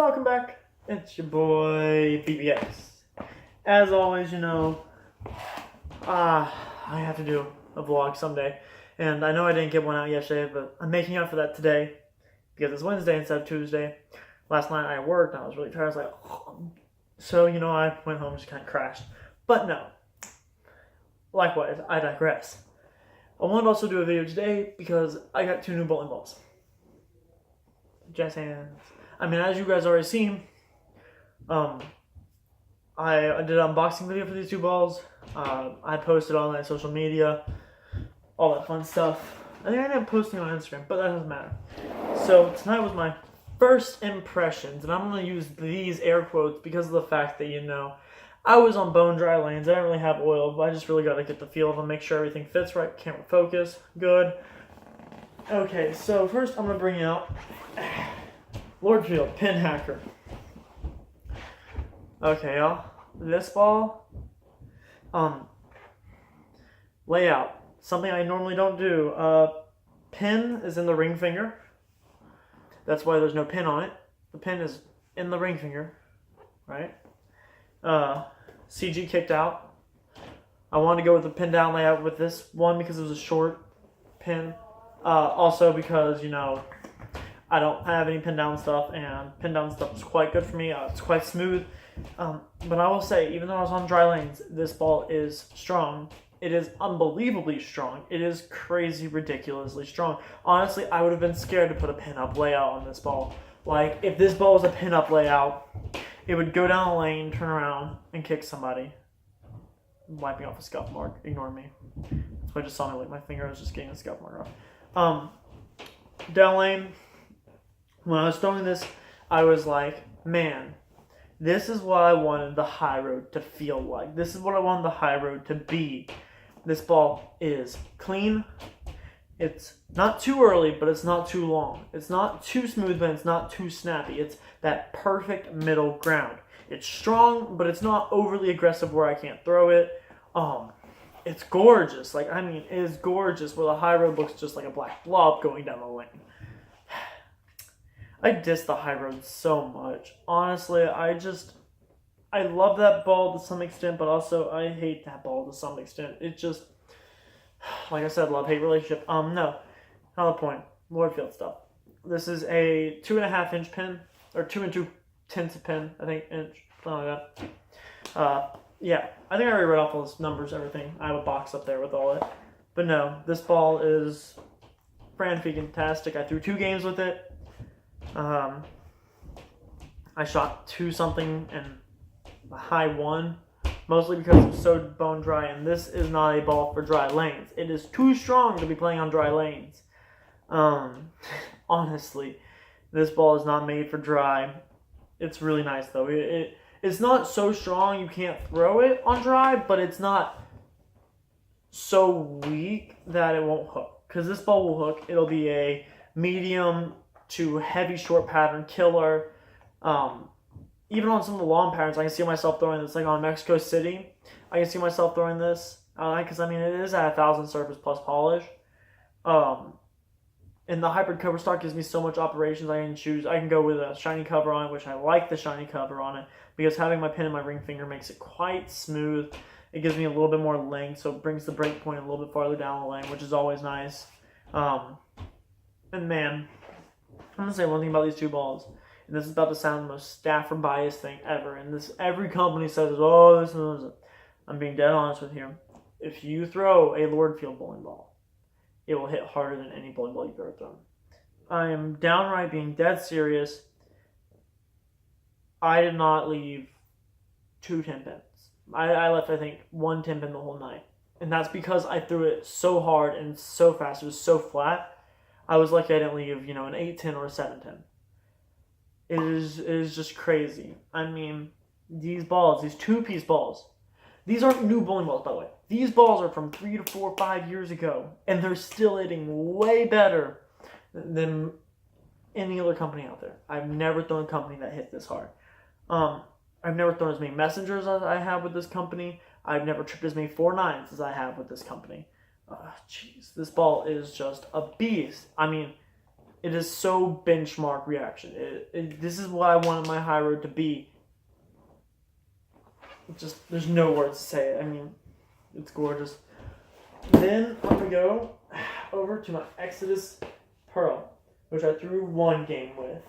welcome back. It's your boy BBX. As always, I have to do a vlog someday, and I know I didn't get one out yesterday, but I'm making up for that today because it's Wednesday instead of Tuesday. Last night I worked and I was really tired. I was like, so I went home and just kind of crashed. But no, likewise, I digress. I wanted to also do a video today because I got 2 new bowling balls. Jazz hands. I mean, as you guys already seen, I did an unboxing video for these 2 balls. I posted on my social media, all that fun stuff. I think I ended up posting on Instagram, but that doesn't matter. So tonight was my first impressions, and I'm going to use these air quotes because of the fact that, I was on bone dry lanes. I didn't really have oil, but I just really got to get the feel of them, make sure everything fits right, camera focus, good. Okay, so first I'm going to bring out Lordfield Pin Hacker. Okay, y'all. This ball, layout. Something I normally don't do. Pin is in the ring finger. That's why there's no pin on it. The pin is in the ring finger, right? CG kicked out. I wanted to go with the pin down layout with this one because it was a short pin. Also because, I don't have any pin down stuff, and pin down stuff is quite good for me. It's quite smooth. But I will say, even though I was on dry lanes, this ball is strong. It is unbelievably strong. It is crazy, ridiculously strong. Honestly, I would have been scared to put a pin-up layout on this ball. Like, if this ball was a pin-up layout, it would go down the lane, turn around, and kick somebody. I'm wiping off a scuff mark. Ignore me. So I just saw me lick my finger. I was just getting a scuff mark off. Down lane, when I was throwing this, I was like, man, this is what I wanted the high road to feel like. This is what I wanted the high road to be. This ball is clean. It's not too early, but it's not too long. It's not too smooth, but it's not too snappy. It's that perfect middle ground. It's strong, but it's not overly aggressive where I can't throw it. It's gorgeous. It is gorgeous where the high road looks just like a black blob going down the lane. I diss the high road so much. Honestly, I love that ball to some extent, but also I hate that ball to some extent. It just, like I said, love-hate relationship. No, not the point. Lordfield stuff. This is a 2.5-inch pin, or 2 2/10 pin, I think, inch, something like that. Yeah, I think I already read off all those numbers, everything. I have a box up there with all it. But no, this ball is fantastic. I threw 2 games with it. I shot 2-something and a high 1, mostly because it's so bone dry, and this is not a ball for dry lanes. It is too strong to be playing on dry lanes. Honestly, this ball is not made for dry. It's really nice though. It's not so strong you can't throw it on dry, but it's not so weak that it won't hook. Because this ball will hook. It'll be a medium to heavy short pattern killer. Even on some of the long patterns, I can see myself throwing this. Like on Mexico City, I can see myself throwing this. Because it is at 1,000 surface plus polish. And the hybrid cover stock gives me so much operations I can choose. I can go with a shiny cover on it, which I like the shiny cover on it, because having my pin in my ring finger makes it quite smooth. It gives me a little bit more length, so it brings the break point a little bit farther down the lane, which is always nice. And man, I'm going to say one thing about these 2 balls, and this is about to sound the most staffer biased thing ever, and this every company says, oh, this is. I'm being dead honest with you. If you throw a Lordfield bowling ball, it will hit harder than any bowling ball you've ever thrown. I am downright being dead serious. I did not leave 2 10 pins. I left, I think, 1 10 pin the whole night. And that's because I threw it so hard and so fast. It was so flat. I was lucky I didn't leave, an 8-10 or a 7-10. It is just crazy. I mean, these balls, these 2-piece balls, these aren't new bowling balls, by the way. These balls are from 3 to 4 or 5 years ago, and they're still hitting way better than any other company out there. I've never thrown a company that hit this hard. I've never thrown as many messengers as I have with this company. I've never tripped as many 4-9s as I have with this company. Jeez, this ball is just a beast. I mean, It is so benchmark reaction. This is what I wanted my high road to be. Just, there's no words to say it. I mean, it's gorgeous. Then I'm going to go over to my Exodus Pearl, which I threw one game with.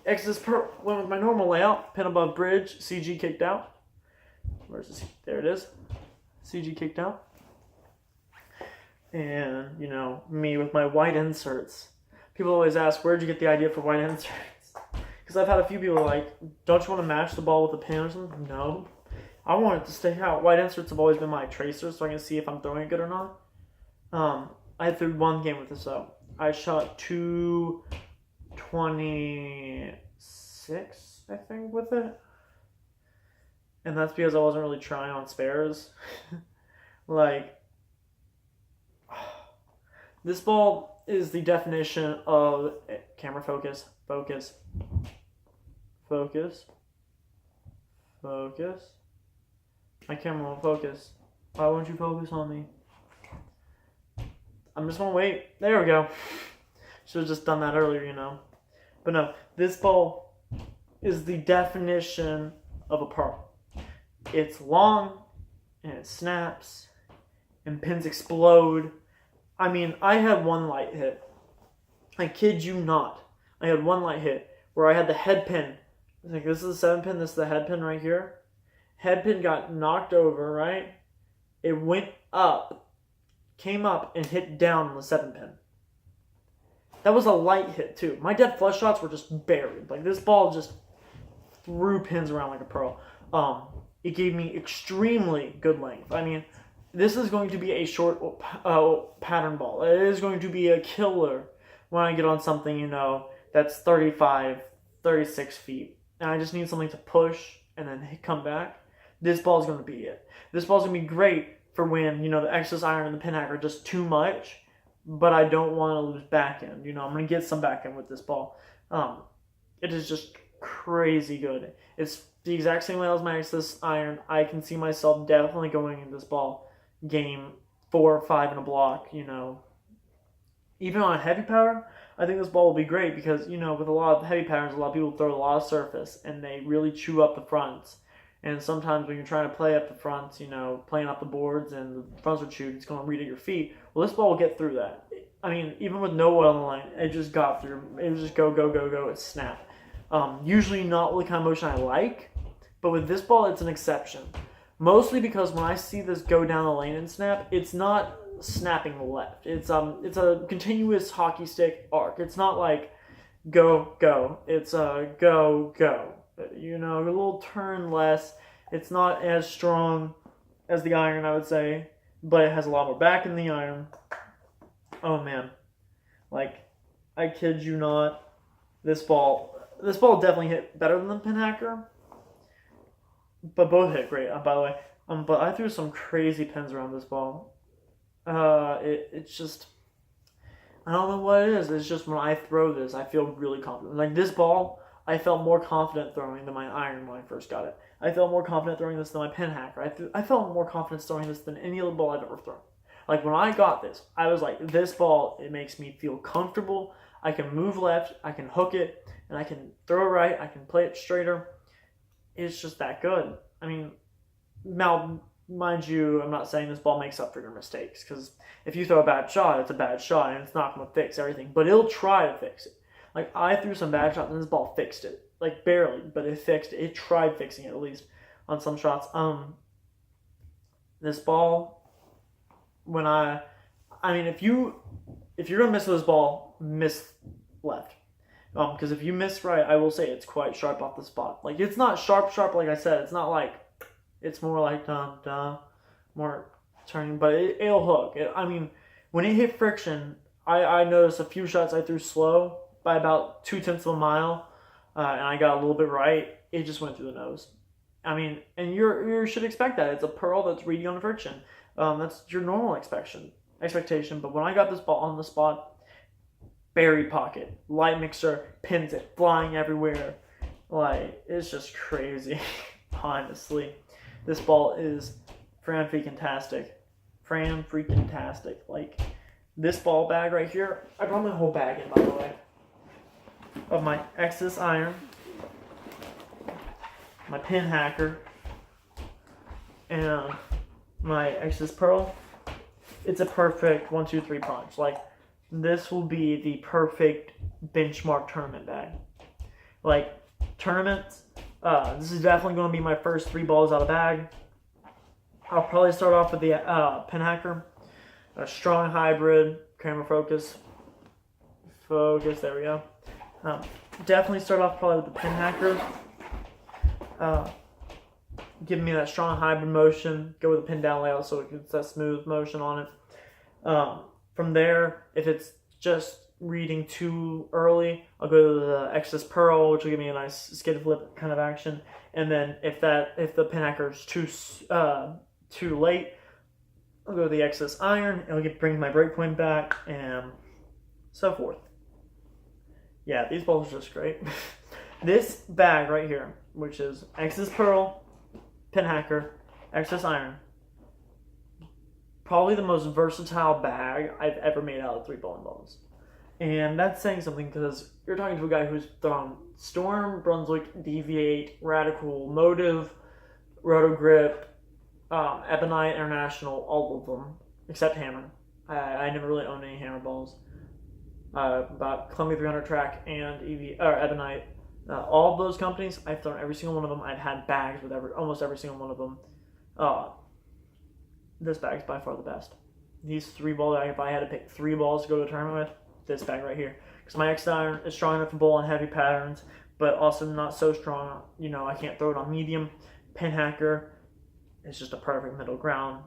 Exodus Pearl went with my normal layout. Pin above bridge, CG kicked out. Where's the there it is. CG kicked out. And, you know, me with my white inserts. People always ask, where'd you get the idea for white inserts? Because I've had a few people like, don't you want to match the ball with a pin or something? No. I want it to stay out. White inserts have always been my tracers, so I can see if I'm throwing it good or not. I threw one game with this though. I shot 226, I think, with it. And that's because I wasn't really trying on spares. Like, this ball is the definition of camera focus, focus, focus, focus. My camera won't focus. Why won't you focus on me? I'm just gonna wait. There we go. Should have just done that earlier, you know. But no, this ball is the definition of a pearl. It's long, and it snaps, and pins explode. I mean, I had one light hit. I kid you not. I had one light hit where I had the head pin. Like, this is the 7 pin, this is the head pin right here. Head pin got knocked over, right? It went up, came up, and hit down on the 7 pin. That was a light hit, too. My dead flush shots were just buried. Like, this ball just threw pins around like a pearl. It gave me extremely good length. I mean, this is going to be a short pattern ball. It is going to be a killer when I get on something, you know, that's 35, 36 feet. And I just need something to push and then come back. This ball is going to be it. This ball is going to be great for when, you know, the Exodus iron and the pin hack are just too much, but I don't want to lose back end. You know, I'm going to get some back end with this ball. It is just crazy good. It's the exact same way as my Exodus iron. I can see myself definitely going in this ball game 4 or 5 in a block, you know. Even on a heavy power, I think this ball will be great because, you know, with a lot of heavy patterns, a lot of people throw a lot of surface and they really chew up the fronts. And sometimes when you're trying to play up the fronts, you know, playing up the boards and the fronts are chewed, it's going to read at your feet. Well, this ball will get through that. I mean, even with no oil on the line, it just got through. It was just go, go, go, go. It snapped. Usually not the kind of motion I like, but with this ball, it's an exception. Mostly because when I see this go down the lane and snap, it's not snapping left. It's a continuous hockey stick arc. It's not like go, go. It's a go, go. You know, a little turn less. It's not as strong as the iron, I would say, but it has a lot more back in the iron. Oh man, like, I kid you not, this ball definitely hit better than the pin hacker, but both hit great. By the way, but I threw some crazy pins around this ball. It's just, I don't know what it is. It's just when I throw this, I feel really confident. Like this ball, I felt more confident throwing than my iron when I first got it. I felt more confident throwing this than my pin hacker. I felt more confident throwing this than any other ball I've ever thrown. Like when I got this, I was like, this ball, it makes me feel comfortable. I can move left, I can hook it, and I can throw it right, I can play it straighter. It's just that good. I mean, now, mind you, I'm not saying this ball makes up for your mistakes, because if you throw a bad shot, it's a bad shot, and it's not going to fix everything, but it'll try to fix it. Like, I threw some bad shots, and this ball fixed it. Like, barely, but it fixed it. It tried fixing it, at least, on some shots. This ball, when I mean, if you're going to miss this ball, miss left. Because if you miss right, I will say it's quite sharp off the spot. Like, it's not sharp, like I said. It's not like, it's more like, more turning, but it'll hook. I mean, when it hit friction, I noticed a few shots I threw slow by about 0.2 of a mile, and I got a little bit right. It just went through the nose. I mean, and you should expect that. It's a pearl that's reading on friction. That's your normal expectation. But when I got this ball on the spot, berry pocket, light mixer, pins it, flying everywhere. Like, it's just crazy, honestly. This ball is fan-freaking-tastic. Like, this ball bag right here, I brought my whole bag in, by the way, of my Exodus iron, my pin hacker, and my Exodus pearl. It's a perfect 1, 2, 3 punch. Like, this will be the perfect benchmark tournament bag. Like, tournaments, this is definitely going to be my first 3 balls out of bag. I'll probably start off with the pin hacker, a strong hybrid, camera focus, there we go. Definitely start off probably with the pin hacker, giving me that strong hybrid motion, go with the pin down layout so it gets that smooth motion on it. From there, if it's just reading too early, I'll go to the Exodus pearl, which will give me a nice skid flip kind of action. And then if the pin hacker is too late, I'll go to the Exodus iron. It'll bring my breakpoint back and so forth. Yeah, these balls are just great. This bag right here, which is Exodus pearl, pin hacker, Exodus iron, probably the most versatile bag I've ever made out of 3 bowling balls. And that's saying something because you're talking to a guy who's thrown Storm, Brunswick, Deviate, Radical, Motive, Roto Grip, Ebonite, International, all of them, except Hammer. I never really owned any Hammer balls. About Columbia 300 Track and Ebonite. All of those companies, I've thrown every single one of them. I've had bags with almost every single one of them. This bag's by far the best. These 3 balls, if I had to pick 3 balls to go to a tournament with, this bag right here. Because my X iron is strong enough to bowl on heavy patterns, but also not so strong. You know, I can't throw it on medium. Pin hacker is just a perfect middle ground.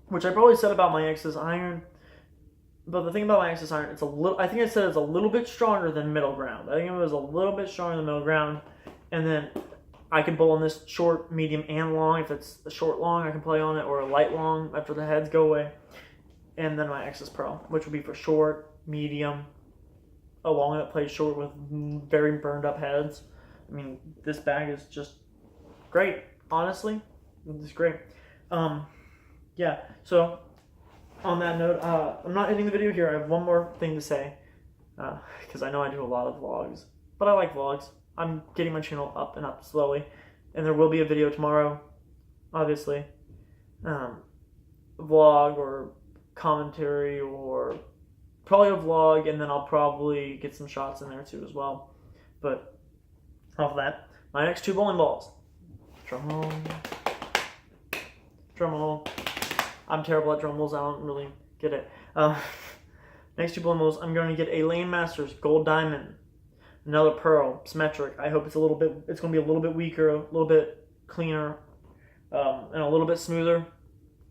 Which I probably said about my Exodus iron. But the thing about my Exodus iron, I think I said it's a little bit stronger than middle ground. I think it was a little bit stronger than middle ground. And then I can bowl on this short, medium, and long. If it's a short long, I can play on it, or a light long after the heads go away. And then my Exodus pearl, which will be for short, medium, a long that plays short with very burned up heads. I mean, this bag is just great. Honestly, it's great. Yeah. So on that note, I'm not ending the video here. I have one more thing to say because I know I do a lot of vlogs, but I like vlogs. I'm getting my channel up and up slowly, and there will be a video tomorrow, obviously. Vlog or commentary, or probably a vlog, and then I'll probably get some shots in there too as well. But off of that, my next 2 bowling balls. Drum roll. Drum roll. I'm terrible at drum rolls. I don't really get it. Next 2 bowling balls, I'm going to get a Lane Masters Gold Diamond, another pearl, symmetric. I hope it's going to be a little bit weaker, a little bit cleaner, and a little bit smoother.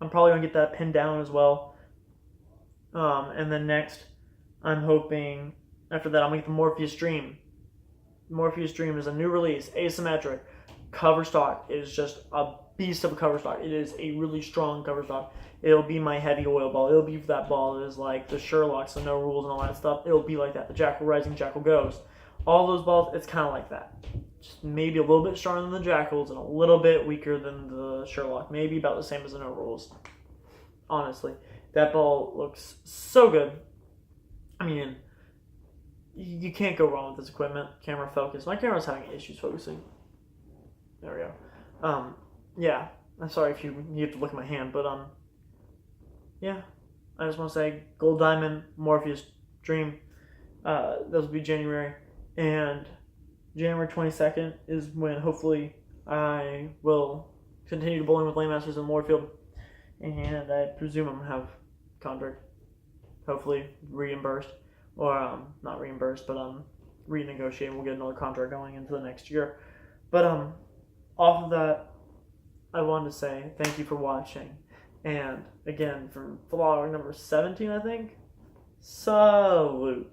I'm probably going to get that pinned down as well. And then next, I'm hoping, after that, I'm going to get the Morpheus Dream. Morpheus Dream is a new release, asymmetric, cover stock. It is just a beast of a cover stock. It is a really strong cover stock. It'll be my heavy oil ball. It'll be that ball that is like the Sherlocks, the No Rules and all that stuff. It'll be like that. The Jackal Rising, Jackal Ghost. All those balls, it's kind of like that. Just maybe a little bit stronger than the Jackals and a little bit weaker than the Sherlock. Maybe about the same as the No Rules. Honestly. That ball looks so good. I mean, you can't go wrong with this equipment. Camera focus. My camera's having issues focusing. There we go. Yeah. I'm sorry if you have to look at my hand, but yeah. I just want to say Gold Diamond, Morpheus Dream. Those will be January. And January 22nd is when hopefully I will continue to bowling with Lane Masters in Moorfield. And I presume I'm going to have contract hopefully reimbursed, or not reimbursed, but renegotiate. We'll get another contract going into the next year. But off of that, I wanted to say thank you for watching, and again, from vlog number 17, I think, salute.